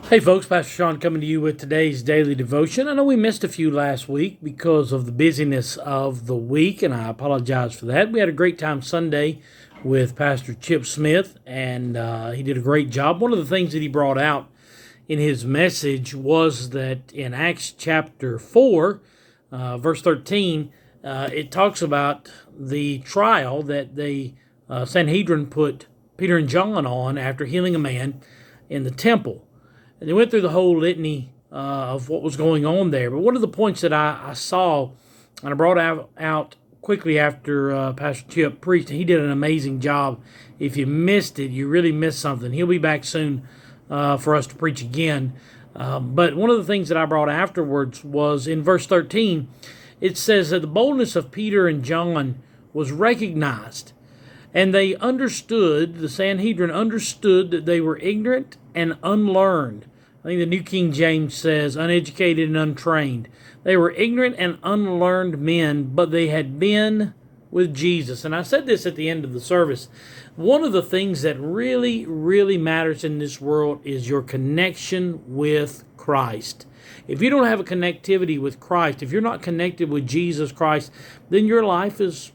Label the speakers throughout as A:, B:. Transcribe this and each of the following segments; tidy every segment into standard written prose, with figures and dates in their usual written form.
A: Hey folks, Pastor Sean coming to you with today's daily devotion. I know we missed a few last week because of the busyness of the week, and I apologize for that. We had a great time Sunday with Pastor Chip Smith, and he did a great job. One of the things that he brought out in his message was that in Acts chapter 4, verse 13, it talks about the trial that the Sanhedrin put Peter and John on after healing a man in the temple. And they went through the whole litany of what was going on there. But one of the points that I saw, and I brought out quickly after Pastor Chip preached, he did an amazing job. If you missed it, you really missed something. He'll be back soon for us to preach again. But one of the things that I brought afterwards was in verse 13, it says that the boldness of Peter and John was recognized. And they understood, the Sanhedrin understood that they were ignorant and unlearned. I think the New King James says uneducated and untrained. They were ignorant and unlearned men, but they had been with Jesus. And I said this at the end of the service. One of the things that really, really matters in this world is your connection with Christ. If you don't have a connectivity with Christ, if you're not connected with Jesus Christ, then your life it's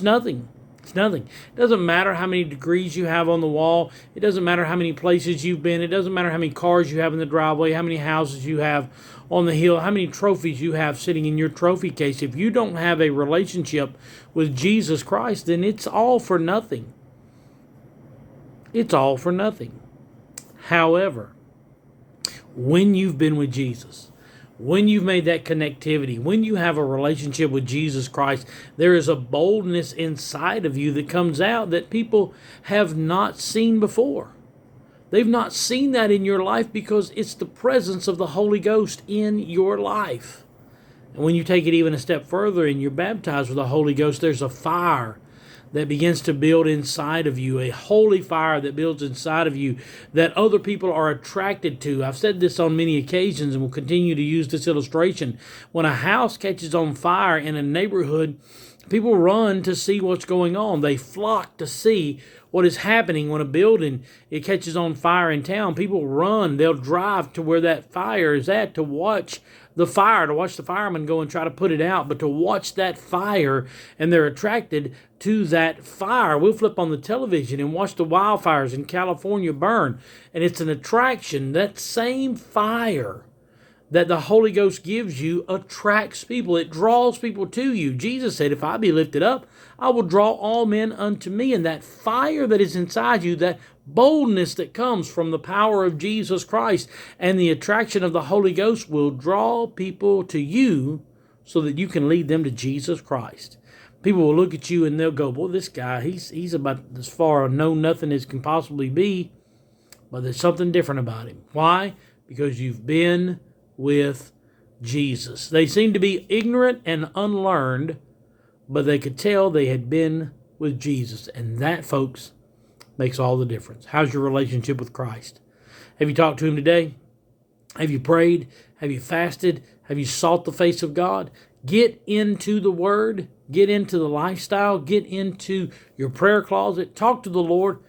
A: nothing. It's nothing. It doesn't matter how many degrees you have on the wall. It doesn't matter how many places you've been. It doesn't matter how many cars you have in the driveway, how many houses you have on the hill, how many trophies you have sitting in your trophy case. If you don't have a relationship with Jesus Christ, then it's all for nothing. It's all for nothing. However, when you've been with Jesus, when you've made that connectivity, when you have a relationship with Jesus Christ, there is a boldness inside of you that comes out that people have not seen before. They've not seen that in your life because it's the presence of the Holy Ghost in your life. And when you take it even a step further and you're baptized with the Holy Ghost, there's a fire that begins to build inside of you, a holy fire that builds inside of you that other people are attracted to. I've said this on many occasions and will continue to use this illustration. When a house catches on fire in a neighborhood, people run to see what's going on. They flock to see what is happening when a building it catches on fire in town. People run. They'll drive to where that fire is at to watch the fire, to watch the firemen go and try to put it out, but to watch that fire, and they're attracted to that fire. We'll flip on the television and watch the wildfires in California burn, and it's an attraction. That same fire that the Holy Ghost gives you attracts people. It draws people to you. Jesus said, if I be lifted up, I will draw all men unto me. And that fire that is inside you, that boldness that comes from the power of Jesus Christ and the attraction of the Holy Ghost will draw people to you so that you can lead them to Jesus Christ. People will look at you and they'll go, boy, this guy, he's about as far know nothing as can possibly be, but there's something different about him. Why? Because you've been with Jesus. They seemed to be ignorant and unlearned, but they could tell they had been with Jesus. And that, folks, makes all the difference. How's your relationship with Christ? Have you talked to him today? Have you prayed? Have you fasted? Have you sought the face of God? Get into the Word. Get into the lifestyle. Get into your prayer closet. Talk to the Lord.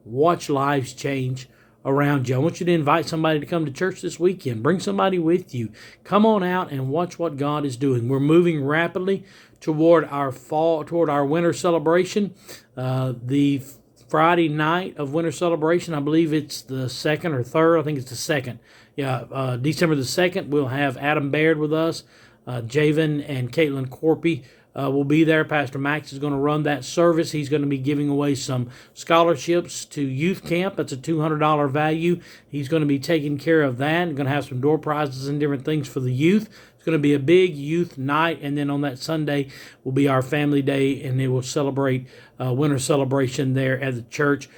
A: Watch lives change around you. I want you to invite somebody to come to church this weekend. Bring somebody with you. Come on out and watch what God is doing. We're moving rapidly toward our winter celebration. The Friday night of winter celebration, I believe it's the 2nd or 3rd. I think it's the 2nd. December the 2nd, we'll have Adam Baird with us. Javen and Caitlin Corpy will be there. Pastor Max is going to run that service. He's going to be giving away some scholarships to youth camp. That's a $200 value. He's going to be taking care of that. Going to have some door prizes and different things for the youth. It's going to be a big youth night, and then on that Sunday will be our family day, and they will celebrate winter celebration there at the church.